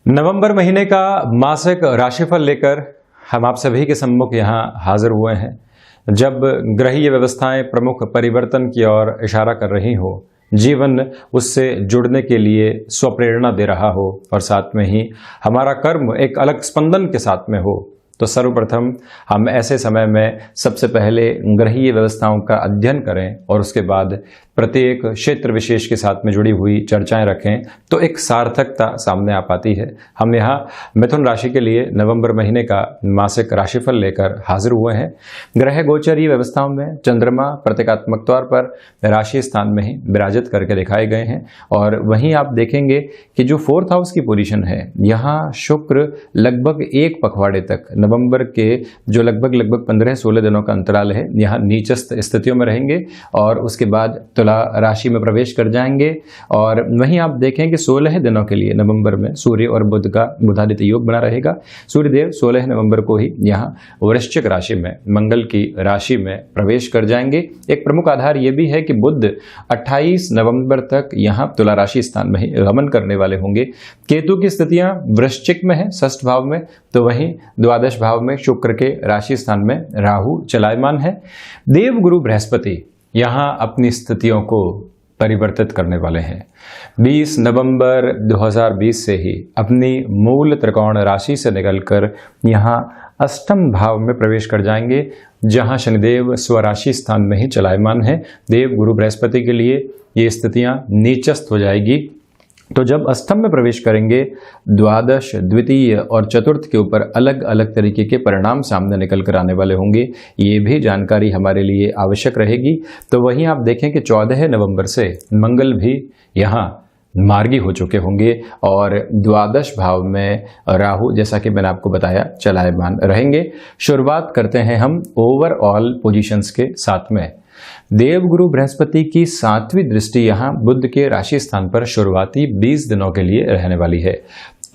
नवंबर महीने का मासिक राशिफल लेकर हम आप सभी के सम्मुख यहाँ हाजिर हुए हैं। जब ग्रहीय व्यवस्थाएं प्रमुख परिवर्तन की ओर इशारा कर रही हो, जीवन उससे जुड़ने के लिए स्वप्रेरणा दे रहा हो और साथ में ही हमारा कर्म एक अलग स्पंदन के साथ में हो, तो सर्वप्रथम हम ऐसे समय में सबसे पहले ग्रहीय व्यवस्थाओं का अध्ययन करें और उसके बाद प्रत्येक क्षेत्र विशेष के साथ में जुड़ी हुई चर्चाएं रखें, तो एक सार्थकता सामने आ पाती है। हम यहाँ मिथुन राशि के लिए नवंबर महीने का मासिक राशिफल लेकर हाजिर हुए हैं। ग्रह गोचरीय व्यवस्थाओं में चंद्रमा प्रतीकात्मक तौर पर राशि स्थान में ही विराजित करके दिखाए गए हैं और वहीं आप देखेंगे कि जो 4th हाउस की पोजीशन है, यहाँ शुक्र लगभग एक पखवाड़े तक नवंबर के जो लगभग 15-16 दिनों का अंतराल है, यहाँ नीचस्थ स्थितियों में रहेंगे और उसके बाद तुला राशि में प्रवेश कर जाएंगे। और वहीं आप देखें कि 16 दिनों के लिए नवंबर में सूर्य और बुध का बुधादित्य योग बना रहेगा। सूर्यदेव 16 नवंबर को ही यहाँ वृश्चिक राशि में मंगल की राशि में प्रवेश कर जाएंगे। एक प्रमुख आधार ये भी है कि बुध 28 नवंबर तक यहाँ तुला राशि स्थान में ही गमन करने वाले होंगे। केतु की स्थितियां वृश्चिक में है 6th भाव में, तो वहीं द्वादश भाव में शुक्र के राशि स्थान में राहु चलायमान है। देवगुरु बृहस्पति यहाँ अपनी स्थितियों को परिवर्तित करने वाले हैं। 20 नवंबर 2020 से ही अपनी मूल त्रिकोण राशि से निकलकर यहाँ 8th भाव में प्रवेश कर जाएंगे, जहाँ शनिदेव स्वराशि स्थान में ही चलायमान है। देव गुरु बृहस्पति के लिए ये स्थितियाँ नीचस्थ हो जाएगी। तो जब अष्टम में प्रवेश करेंगे, द्वादश, द्वितीय और चतुर्थ के ऊपर अलग अलग तरीके के परिणाम सामने निकल कर आने वाले होंगे। ये भी जानकारी हमारे लिए आवश्यक रहेगी। तो वहीं आप देखें कि 14 नवंबर से मंगल भी यहाँ मार्गी हो चुके होंगे और द्वादश भाव में राहु, जैसा कि मैंने आपको बताया, चलायमान रहेंगे। शुरुआत करते हैं हम ओवरऑल पोजीशंस के साथ में। देवगुरु बृहस्पति की 7वीं दृष्टि यहाँ बुध के राशि स्थान पर शुरुआती 20 दिनों के लिए रहने वाली है।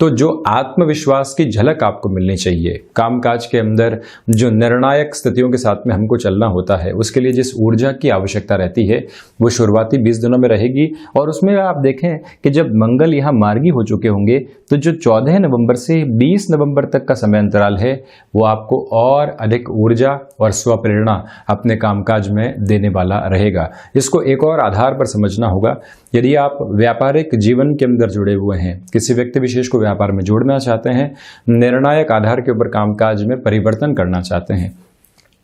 तो जो आत्मविश्वास की झलक आपको मिलनी चाहिए, कामकाज के अंदर जो निर्णायक स्थितियों के साथ में हमको चलना होता है, उसके लिए जिस ऊर्जा की आवश्यकता रहती है, वो शुरुआती 20 दिनों में रहेगी। और उसमें आप देखें कि जब मंगल यहाँ मार्गी हो चुके होंगे, तो जो 14 नवंबर से 20 नवंबर तक का समय अंतराल है, वो आपको और अधिक ऊर्जा और स्वप्रेरणा अपने कामकाज में देने वाला रहेगा। इसको एक और आधार पर समझना होगा। यदि आप व्यापारिक जीवन के अंदर जुड़े हुए हैं, किसी व्यक्ति विशेष को व्यापार में जोड़ना चाहते हैं, निर्णायक आधार के ऊपर कामकाज में परिवर्तन करना चाहते हैं,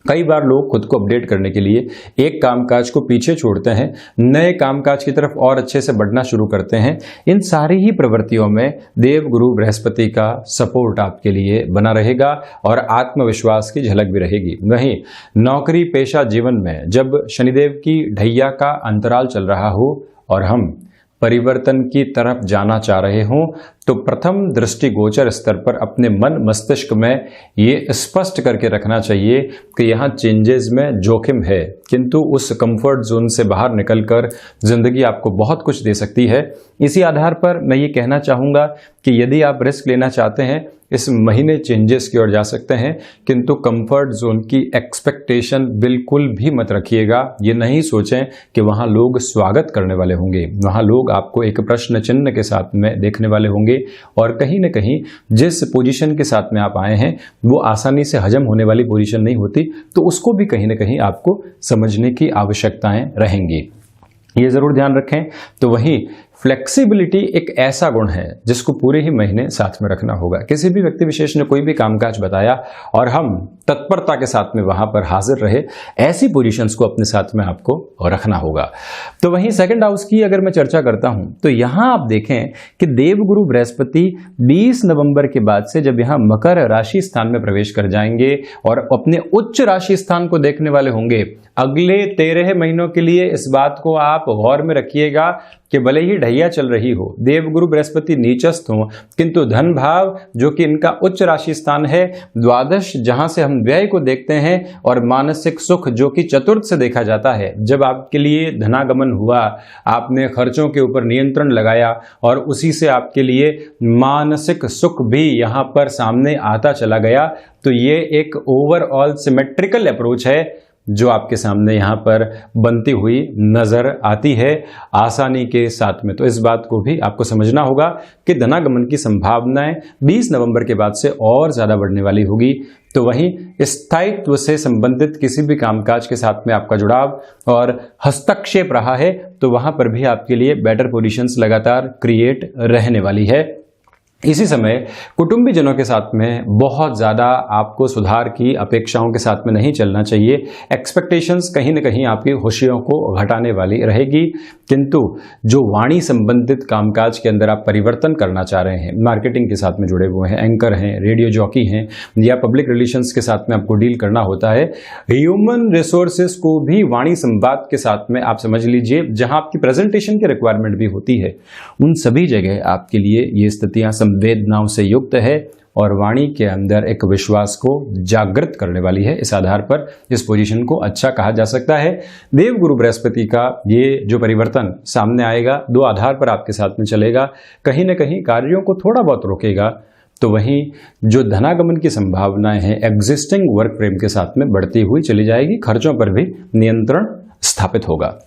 कई बार लोग खुद को अपडेट करने के लिए एक कामकाज को पीछे छोड़ते हैं, नए कामकाज की तरफ और अच्छे से बढ़ना शुरू करते हैं। इन सारी ही प्रवृत्तियों में देव गुरु बृहस्पति का सपोर्ट आपके लिए बना रहेगा और आत्मविश्वास की झलक भी रहेगी। वहीं नौकरी पेशा जीवन में जब शनिदेव की ढैया का अंतराल चल रहा हो और हम परिवर्तन की तरफ जाना चाह रहे हों, तो प्रथम दृष्टि गोचर स्तर पर अपने मन मस्तिष्क में ये स्पष्ट करके रखना चाहिए कि यहाँ चेंजेस में जोखिम है, किंतु उस कंफर्ट जोन से बाहर निकलकर जिंदगी आपको बहुत कुछ दे सकती है। इसी आधार पर मैं ये कहना चाहूँगा कि यदि आप रिस्क लेना चाहते हैं, इस महीने चेंजेस की ओर जा सकते हैं, किंतु कंफर्ट जोन की एक्सपेक्टेशन बिल्कुल भी मत रखिएगा। ये नहीं सोचें कि वहाँ लोग स्वागत करने वाले होंगे, वहाँ लोग आपको एक प्रश्न चिन्ह के साथ में देखने वाले होंगे और कहीं न कहीं जिस पोजीशन के साथ में आप आए हैं, वो आसानी से हजम होने वाली पोजीशन नहीं होती, तो उसको भी कहीं न कहीं आपको समझने की आवश्यकताएं रहेंगी। ये जरूर ध्यान रखें। तो वहीं फ्लेक्सिबिलिटी एक ऐसा गुण है जिसको पूरे ही महीने साथ में रखना होगा। किसी भी व्यक्ति विशेष ने कोई भी कामकाज बताया और हम तत्परता के साथ में वहां पर हाजिर रहे, ऐसी पोजीशंस को अपने साथ में आपको रखना होगा। तो वहीं 2nd हाउस की अगर मैं चर्चा करता हूं, तो यहां आप देखें कि देवगुरु बृहस्पति 20 नवंबर के बाद से जब यहां मकर राशि स्थान में प्रवेश कर जाएंगे और अपने उच्च राशि स्थान को देखने वाले होंगे, अगले 13 महीनों के लिए इस बात को आप गौर में रखिएगा कि भले ही ढैया चल रही हो, देवगुरु बृहस्पति नीचस्थ हो, किंतु धन भाव जो कि इनका उच्च राशि स्थान है, द्वादश जहां से हम व्यय को देखते हैं, और मानसिक सुख जो कि चतुर्थ से देखा जाता है, जब आपके लिए धनागमन हुआ, आपने खर्चों के ऊपर नियंत्रण लगाया और उसी से आपके लिए मानसिक सुख भी यहां पर सामने आता चला गया, तो ये एक ओवरऑल सिमेट्रिकल अप्रोच है जो आपके सामने यहाँ पर बनती हुई नजर आती है आसानी के साथ में। तो इस बात को भी आपको समझना होगा कि धनागमन की संभावनाएं 20 नवंबर के बाद से और ज्यादा बढ़ने वाली होगी। तो वहीं स्थायित्व से संबंधित किसी भी कामकाज के साथ में आपका जुड़ाव और हस्तक्षेप रहा है तो वहां पर भी आपके लिए बेटर पोजीशंस लगातार क्रिएट रहने वाली है। इसी समय कुटुंबीजनों के साथ में बहुत ज़्यादा आपको सुधार की अपेक्षाओं के साथ में नहीं चलना चाहिए। एक्सपेक्टेशंस कहीं ना कहीं आपकी खुशियों को घटाने वाली रहेगी, किंतु जो वाणी संबंधित कामकाज के अंदर आप परिवर्तन करना चाह रहे हैं, मार्केटिंग के साथ में जुड़े हुए हैं, एंकर हैं, रेडियो जॉकी हैं या पब्लिक रिलेशंस के साथ में आपको डील करना होता है, ह्यूमन रिसोर्सेज को भी वाणी संवाद के साथ में आप समझ लीजिए, जहां आपकी प्रेजेंटेशन की रिक्वायरमेंट भी होती है, उन सभी जगह आपके लिए ये स्थितियां संवेदनाओं से युक्त है और वाणी के अंदर एक विश्वास को जागृत करने वाली है। इस आधार पर इस पोजीशन को अच्छा कहा जा सकता है। देवगुरु बृहस्पति का ये जो परिवर्तन सामने आएगा, दो आधार पर आपके साथ में चलेगा। कहीं ना कहीं कार्यों को थोड़ा बहुत रोकेगा, तो वहीं जो धनागमन की संभावनाएं हैं एग्जिस्टिंग वर्क फ्रेम के साथ में बढ़ती हुई चली जाएगी। खर्चों पर भी नियंत्रण स्थापित होगा।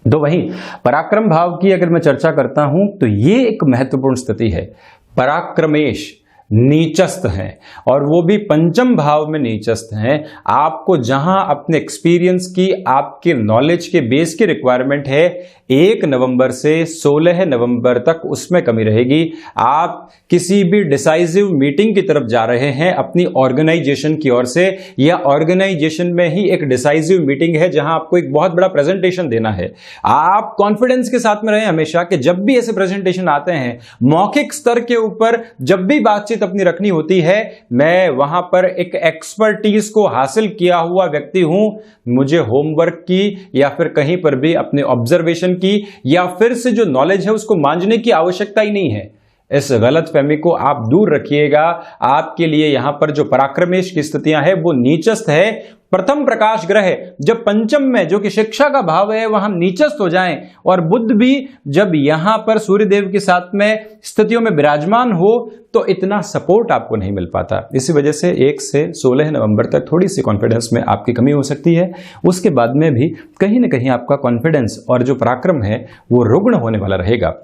तो वहीं पराक्रम भाव की अगर मैं चर्चा करता हूं तो ये एक महत्वपूर्ण स्थिति है। पराक्रमेश नीचस्थ हैं और वो भी पंचम भाव में नीचस्थ हैं। आपको जहां अपने एक्सपीरियंस की, आपके नॉलेज के बेस की रिक्वायरमेंट है, 1 नवंबर से 16 नवंबर तक उसमें कमी रहेगी। आप किसी भी डिसाइसिव मीटिंग की तरफ जा रहे हैं अपनी ऑर्गेनाइजेशन की ओर से, या ऑर्गेनाइजेशन में ही एक डिसाइसिव मीटिंग है जहां आपको एक बहुत बड़ा प्रेजेंटेशन देना है। आप कॉन्फिडेंस के साथ में रहें हमेशा कि जब भी ऐसे प्रेजेंटेशन आते हैं, मौखिक स्तर के ऊपर जब भी बातचीत अपनी रखनी होती है, मैं वहां पर एक एक्सपर्टीज को हासिल किया हुआ व्यक्ति हूं। मुझे होमवर्क की या फिर कहीं पर भी अपने ऑब्जर्वेशन की या फिर से जो नॉलेज है उसको मांझने की आवश्यकता ही नहीं है। इस गलतफहमी को आप दूर रखिएगा। आपके लिए यहां पर जो पराक्रमेश की स्थितियां हैं वो नीचस्थ है। प्रथम प्रकाश ग्रह जब पंचम में, जो कि शिक्षा का भाव है, वहां नीचस्थ हो जाएं और बुध भी जब यहां पर सूर्यदेव के साथ में स्थितियों में विराजमान हो तो इतना सपोर्ट आपको नहीं मिल पाता। इसी वजह से 1 से 16 नवंबर तक थोड़ी सी कॉन्फिडेंस में आपकी कमी हो सकती है। उसके बाद में भी कहीं ना कहीं आपका कॉन्फिडेंस और जो पराक्रम है वो रुग्ण होने वाला रहेगा।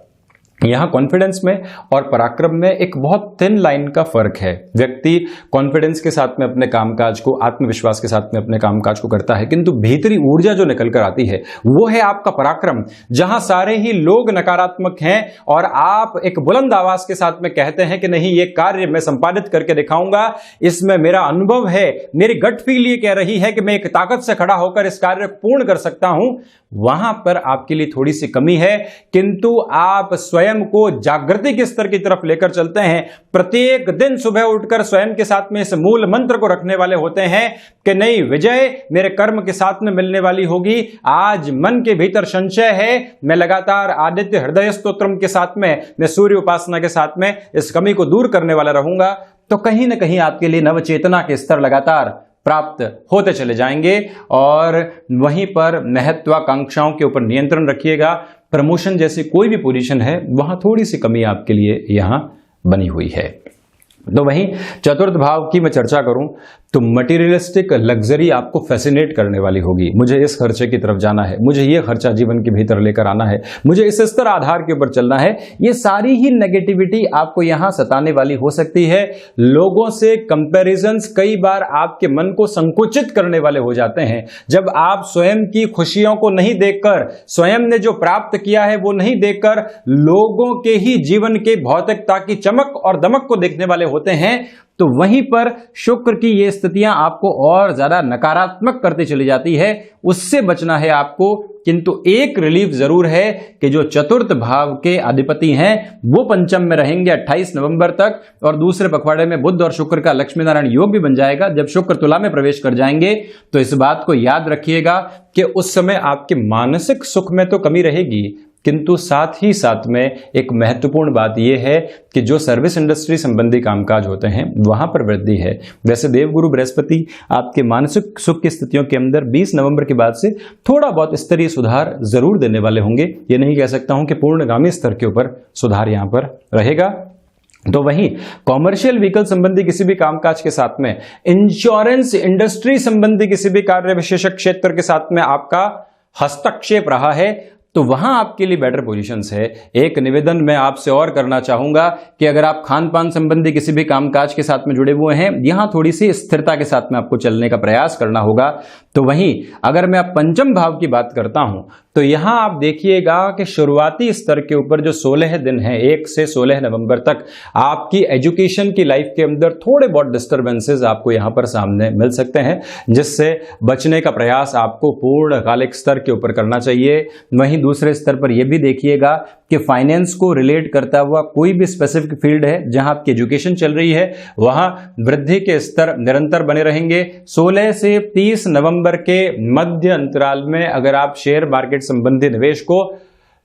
यहां कॉन्फिडेंस में और पराक्रम में एक बहुत थिन लाइन का फर्क है। व्यक्ति कॉन्फिडेंस के साथ में अपने कामकाज को, आत्मविश्वास के साथ में अपने कामकाज को करता है, किंतु भीतरी ऊर्जा जो निकल कर आती है वो है आपका पराक्रम। जहां सारे ही लोग नकारात्मक हैं और आप एक बुलंद आवाज के साथ में कहते हैं कि नहीं, ये कार्य मैं संपादित करके दिखाऊंगा, इसमें मेरा अनुभव है, मेरी गट फील ये कह रही है कि मैं एक ताकत से खड़ा होकर इस कार्य को पूर्ण कर सकता हूं, वहां पर आपके लिए थोड़ी सी कमी है। किंतु आप स्वयं को जागृति के स्तर की तरफ लेकर चलते हैं। प्रत्येक दिन सुबह उठकर स्वयं के साथ में इस मूल मंत्र को रखने वाले होते हैं कि नहीं, विजय मेरे कर्म के साथ में मिलने वाली होगी। आज मन के भीतर संशय है, मैं लगातार आदित्य हृदय स्तोत्रम के साथ में, मैं सूर्य उपासना के साथ में इस कमी को दूर करने वाला रहूंगा। तो कहीं ना कहीं आपके लिए नवचेतना के स्तर लगातार प्राप्त होते चले जाएंगे और वहीं पर महत्वाकांक्षाओं के ऊपर नियंत्रण रखिएगा। प्रमोशन जैसी कोई भी पोजीशन है वहां थोड़ी सी कमी आपके लिए यहां बनी हुई है। तो वहीं चतुर्थ भाव की मैं चर्चा करूं तो मटीरियलिस्टिक लग्जरी आपको फैसिनेट करने वाली होगी। मुझे इस खर्चे की तरफ जाना है, मुझे ये खर्चा जीवन के भीतर लेकर आना है, मुझे इस स्तर आधार के ऊपर चलना है। ये सारी ही नेगेटिविटी आपको यहां सताने वाली हो सकती है। लोगों से कंपैरिजंस कई बार आपके मन को संकुचित करने वाले हो जाते हैं। जब आप स्वयं की खुशियों को नहीं देखकर, स्वयं ने जो प्राप्त किया है वो नहीं देखकर, लोगों के ही जीवन के भौतिकता की चमक और दमक को देखने वाले होते हैं, तो वहीं पर शुक्र की ये स्थितियां आपको और ज्यादा नकारात्मक करती चली जाती है। उससे बचना है आपको। किंतु एक रिलीफ जरूर है कि जो चतुर्थ भाव के अधिपति हैं वो पंचम में रहेंगे 28 नवंबर तक, और दूसरे पखवाड़े में बुध और शुक्र का लक्ष्मी नारायण योग भी बन जाएगा। जब शुक्र तुला में प्रवेश कर जाएंगे तो इस बात को याद रखिएगा कि उस समय आपके मानसिक सुख में तो कमी रहेगी, किंतु साथ ही साथ में एक महत्वपूर्ण बात यह है कि जो सर्विस इंडस्ट्री संबंधी कामकाज होते हैं वहां पर वृद्धि है। वैसे देवगुरु बृहस्पति आपके मानसिक सुख की स्थितियों के अंदर 20 नवंबर के बाद से थोड़ा बहुत स्तरीय सुधार जरूर देने वाले होंगे। ये नहीं कह सकता हूं कि पूर्णगामी स्तर के ऊपर सुधार यहां पर रहेगा। तो वहीं कॉमर्शियल व्हीकल संबंधी किसी भी कामकाज के साथ में, इंश्योरेंस इंडस्ट्री संबंधी किसी भी कार्य विशेषक क्षेत्र के साथ में आपका हस्तक्षेप रहा है, तो वहां आपके लिए बेटर पोजीशंस है। एक निवेदन मैं आपसे और करना चाहूंगा कि अगर आप खान पान संबंधी किसी भी कामकाज के साथ में जुड़े हुए हैं, यहां थोड़ी सी स्थिरता के साथ में आपको चलने का प्रयास करना होगा। तो वहीं अगर मैं अब पंचम भाव की बात करता हूं, तो यहां आप देखिएगा कि शुरुआती स्तर के ऊपर जो 16 दिन है, 1 से 16 नवंबर तक, आपकी एजुकेशन की लाइफ के अंदर थोड़े बहुत डिस्टर्बेंसेस आपको यहां पर सामने मिल सकते हैं, जिससे बचने का प्रयास आपको पूर्णकालिक स्तर के ऊपर करना चाहिए। वहीं दूसरे स्तर पर यह भी देखिएगा कि फाइनेंस को रिलेट करता हुआ कोई भी स्पेसिफिक फील्ड है जहां आपकी एजुकेशन चल रही है, वहां वृद्धि के स्तर निरंतर बने रहेंगे। 16 से 30 नवंबर के मध्य अंतराल में अगर आप शेयर मार्केट संबंधी निवेश को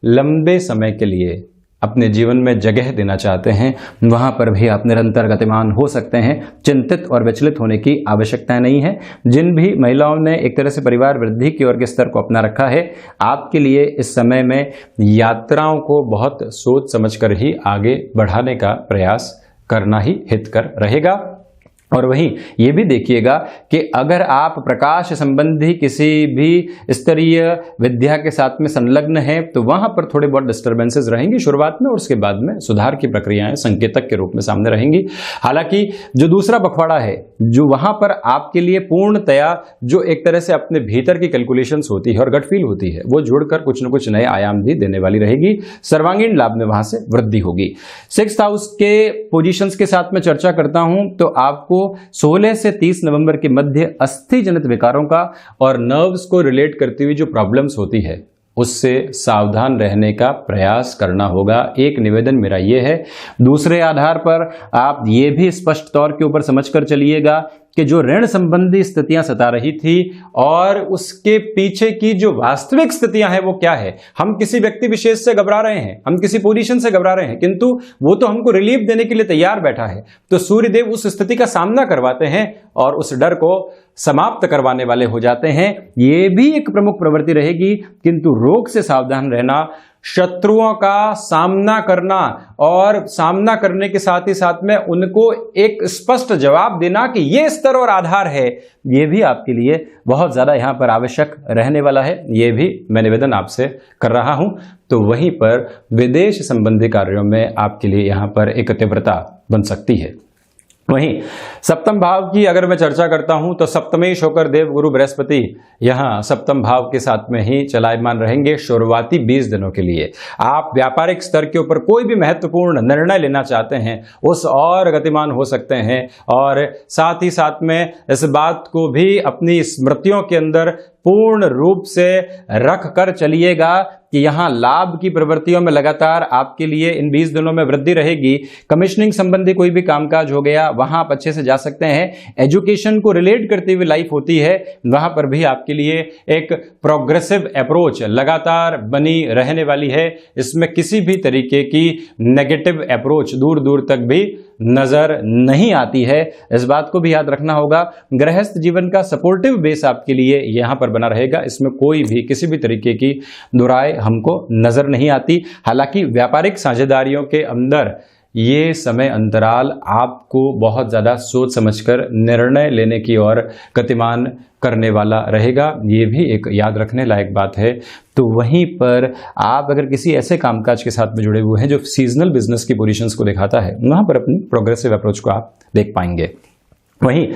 लंबे समय के लिए अपने जीवन में जगह देना चाहते हैं, वहां पर भी आप निरंतर गतिमान हो सकते हैं। चिंतित और विचलित होने की आवश्यकता नहीं है। जिन भी महिलाओं ने एक तरह से परिवार वृद्धि की ओर के स्तर को अपना रखा है, आपके लिए इस समय में यात्राओं को बहुत सोच समझकर ही आगे बढ़ाने का प्रयास करना ही हितकर रहेगा। और वहीं ये भी देखिएगा कि अगर आप प्रकाश संबंधी किसी भी स्तरीय विद्या के साथ में संलग्न हैं, तो वहां पर थोड़े बहुत डिस्टर्बेंसेस रहेंगी शुरुआत में, और उसके बाद में सुधार की प्रक्रियाएं संकेतक के रूप में सामने रहेंगी। हालांकि जो दूसरा पखवाड़ा है, जो वहां पर आपके लिए पूर्णतया जो एक तरह से अपने भीतर की कैलकुलेशंस होती है और गट फील होती है, वो जुड़कर कुछ न कुछ नए आयाम भी देने वाली रहेगी। सर्वांगीण लाभ में वहां से वृद्धि होगी। 6th हाउस के पोजीशंस के साथ में चर्चा करता हूं, तो आपको 16 से 30 नवंबर के मध्य अस्थि जनित विकारों का और नर्व्स को रिलेट करती हुई जो प्रॉब्लम्स होती है, उससे सावधान रहने का प्रयास करना होगा। एक निवेदन मेरा यह है। दूसरे आधार पर आप ये भी स्पष्ट तौर के ऊपर समझकर चलिएगा कि जो ऋण संबंधी स्थितियां सता रही थी और उसके पीछे की जो वास्तविक स्थितियां हैं वो क्या है। हम किसी व्यक्ति विशेष से घबरा रहे हैं, हम किसी पोजीशन से घबरा रहे हैं, किंतु वो तो हमको रिलीफ देने के लिए तैयार बैठा है। तो सूर्यदेव उस स्थिति का सामना करवाते हैं और उस डर को समाप्त करवाने वाले हो जाते हैं। ये भी एक प्रमुख प्रवृत्ति रहेगी, किंतु रोग से सावधान रहना, शत्रुओं का सामना करना और सामना करने के साथ ही साथ में उनको एक स्पष्ट जवाब देना कि ये स्तर और आधार है, ये भी आपके लिए बहुत ज्यादा यहां पर आवश्यक रहने वाला है। ये भी मैं निवेदन आपसे कर रहा हूं। तो वहीं पर विदेश संबंधी कार्यों में आपके लिए यहां पर एक तीव्रता बन सकती है। वहीं सप्तम भाव की अगर मैं चर्चा करता हूं, तो सप्तमेश होकर देव गुरु बृहस्पति यहां सप्तम भाव के साथ में ही चलायमान रहेंगे शुरुआती 20 दिनों के लिए। आप व्यापारिक स्तर के ऊपर कोई भी महत्वपूर्ण निर्णय लेना चाहते हैं, उस और गतिमान हो सकते हैं, और साथ ही साथ में इस बात को भी अपनी स्मृतियों के अंदर पूर्ण रूप से रख कर चलिएगा कि यहां लाभ की प्रवृत्तियों में लगातार आपके लिए इन 20 दिनों में वृद्धि रहेगी। कमिश्निंग संबंधी कोई भी कामकाज हो गया, वहां आप अच्छे से जा सकते हैं। एजुकेशन को रिलेट करती हुई लाइफ होती है, वहां पर भी आपके लिए एक प्रोग्रेसिव अप्रोच लगातार बनी रहने वाली है। इसमें किसी भी तरीके की नेगेटिव अप्रोच दूर दूर तक भी नजर नहीं आती है। इस बात को भी याद रखना होगा। गृहस्थ जीवन का सपोर्टिव बेस आपके लिए यहां पर बना रहेगा, इसमें कोई भी किसी भी तरीके की दुराय हमको नजर नहीं आती। हालांकि व्यापारिक साझेदारियों के अंदर ये समय अंतराल आपको बहुत ज्यादा सोच समझकर निर्णय लेने की ओर गतिमान करने वाला रहेगा, ये भी एक याद रखने लायक बात है। तो वहीं पर आप अगर किसी ऐसे कामकाज के साथ में जुड़े हुए हैं जो सीजनल बिजनेस की पोजीशंस को दिखाता है, वहां पर अपनी प्रोग्रेसिव अप्रोच को आप देख पाएंगे। वहीं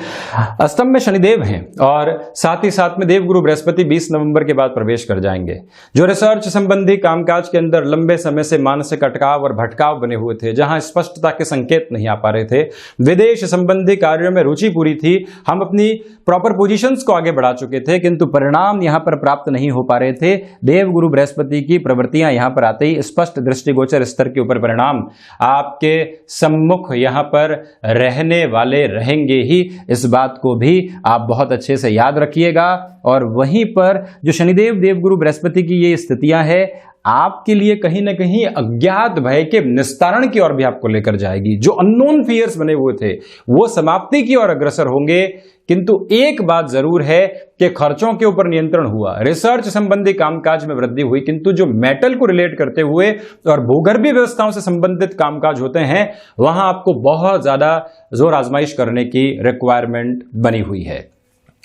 अष्टम में शनिदेव हैं और साथ ही साथ में देवगुरु बृहस्पति 20 नवंबर के बाद प्रवेश कर जाएंगे। जो रिसर्च संबंधी कामकाज के अंदर लंबे समय से मानसिक अटकाव और भटकाव बने हुए थे, जहां स्पष्टता के संकेत नहीं आ पा रहे थे, विदेश संबंधी कार्यों में रुचि पूरी थी, हम अपनी प्रॉपर पोजीशंस को आगे बढ़ा चुके थे, किंतु परिणाम यहां पर प्राप्त नहीं हो पा रहे थे। देवगुरु बृहस्पति की प्रवृत्तियां यहां पर आते ही स्पष्ट दृष्टिगोचर स्तर के ऊपर परिणाम आपके सम्मुख यहां पर रहने वाले रहेंगे ही। इस बात को भी आप बहुत अच्छे से याद रखिएगा। और वहीं पर जो शनिदेव देवगुरु बृहस्पति की ये स्थितियां है, आपके लिए कहीं ना कहीं अज्ञात भय के निस्तारण की ओर भी आपको लेकर जाएगी। जो अननोन फियर्स बने हुए थे वो समाप्ति की ओर अग्रसर होंगे। किंतु एक बात जरूर है कि खर्चों के ऊपर नियंत्रण हुआ, रिसर्च संबंधी कामकाज में वृद्धि हुई, किंतु जो मेटल को रिलेट करते हुए और भूगर्भीय व्यवस्थाओं से संबंधित कामकाज होते हैं वहां आपको बहुत ज्यादा जोर आजमाइश करने की रिक्वायरमेंट बनी हुई है।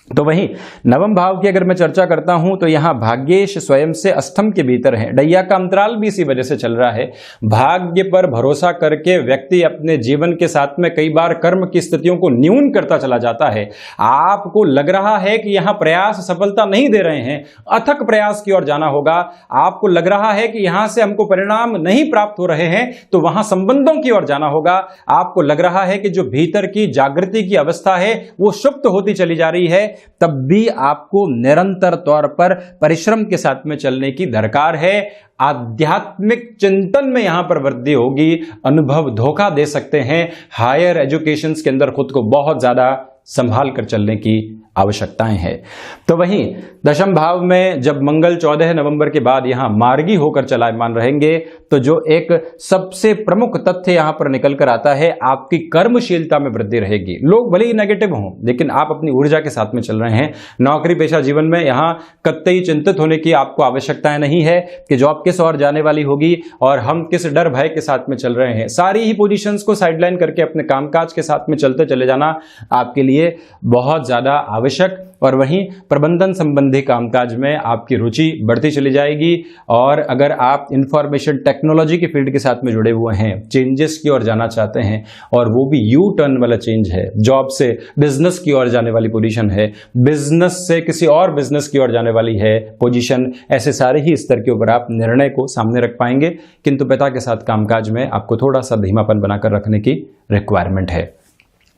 तो वहीं नवम भाव की अगर मैं चर्चा करता हूं तो यहां भाग्येश स्वयं से अष्टम के भीतर है। डैया का अंतराल भी इसी वजह से चल रहा है। भाग्य पर भरोसा करके व्यक्ति अपने जीवन के साथ में कई बार कर्म की स्थितियों को न्यून करता चला जाता है। आपको लग रहा है कि यहां प्रयास सफलता नहीं दे रहे हैं, अथक प्रयास की ओर जाना होगा। आपको लग रहा है कि यहां से हमको परिणाम नहीं प्राप्त हो रहे हैं तो वहां संबंधों की ओर जाना होगा। आपको लग रहा है कि जो भीतर की जागृति की अवस्था है वो सुप्त होती चली जा रही है, तब भी आपको निरंतर तौर पर परिश्रम के साथ में चलने की दरकार है। आध्यात्मिक चिंतन में यहां पर वृद्धि होगी। अनुभव धोखा दे सकते हैं। हायर एजुकेशन के अंदर खुद को बहुत ज्यादा संभाल कर चलने की आवश्यकताएं हैं। तो वहीं दशम भाव में जब मंगल 14 नवंबर के बाद यहां मार्गी होकर चलायमान रहेंगे तो जो एक सबसे प्रमुख तथ्य यहां पर निकल कर आता है, आपकी कर्मशीलता में वृद्धि रहेगी। लोग भले ही नेगेटिव हों लेकिन आप अपनी ऊर्जा के साथ में चल रहे हैं। नौकरी पेशा जीवन में यहां कतई चिंतित होने की आपको आवश्यकताएं नहीं है कि जॉब किस ओर जाने वाली होगी और हम किस डर भय के साथ में चल रहे हैं। सारी ही पोजीशंस को साइडलाइन करके अपने कामकाज के साथ में चलते चले जाना आपके लिए बहुत ज्यादा आवश्यक। और वहीं प्रबंधन संबंधी कामकाज में आपकी रुचि बढ़ती चली जाएगी। और अगर आप इंफॉर्मेशन टेक्नोलॉजी के फील्ड के साथ में जुड़े हुए हैं, चेंजेस की ओर जाना चाहते हैं और वो भी यू टर्न वाला चेंज है, जॉब से बिजनेस की ओर जाने वाली पोजीशन है, बिजनेस से किसी और बिजनेस की ओर जाने वाली है पोजीशन, ऐसे सारे ही स्तर के ऊपर आप निर्णय को सामने रख पाएंगे। किंतु पिता के साथ कामकाज में आपको थोड़ा सा धीमापन बनाकर रखने की रिक्वायरमेंट है।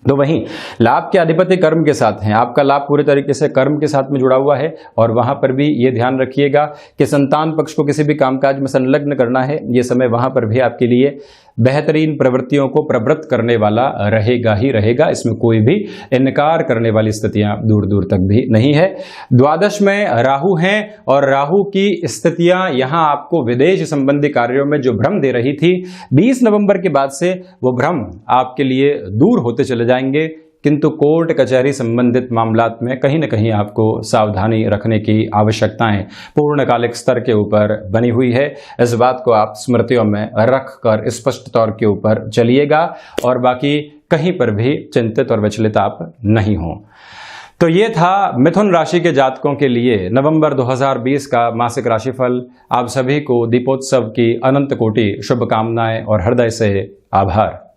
तो वहीं लाभ के अधिपति कर्म के साथ हैं। आपका लाभ पूरे तरीके से कर्म के साथ में जुड़ा हुआ है और वहां पर भी ये ध्यान रखिएगा कि संतान पक्ष को किसी भी कामकाज में संलग्न करना है। ये समय वहां पर भी आपके लिए बेहतरीन प्रवृत्तियों को प्रवृत्त करने वाला रहेगा ही रहेगा। इसमें कोई भी इनकार करने वाली स्थितियां दूर दूर तक भी नहीं है। द्वादश में राहु हैं और राहु की स्थितियां यहां आपको विदेश संबंधी कार्यों में जो भ्रम दे रही थी, 20 नवंबर के बाद से वो भ्रम आपके लिए दूर होते चले जाएंगे। किंतु कोर्ट कचहरी संबंधित मामलात में कहीं न कहीं आपको सावधानी रखने की आवश्यकताएं पूर्णकालिक स्तर के ऊपर बनी हुई है। इस बात को आप स्मृतियों में रखकर स्पष्ट तौर के ऊपर चलिएगा और बाकी कहीं पर भी चिंतित और विचलित आप नहीं हो। तो ये था मिथुन राशि के जातकों के लिए नवंबर 2020 का मासिक राशिफल। आप सभी को दीपोत्सव की अनंत कोटि शुभकामनाएं और हृदय से आभार।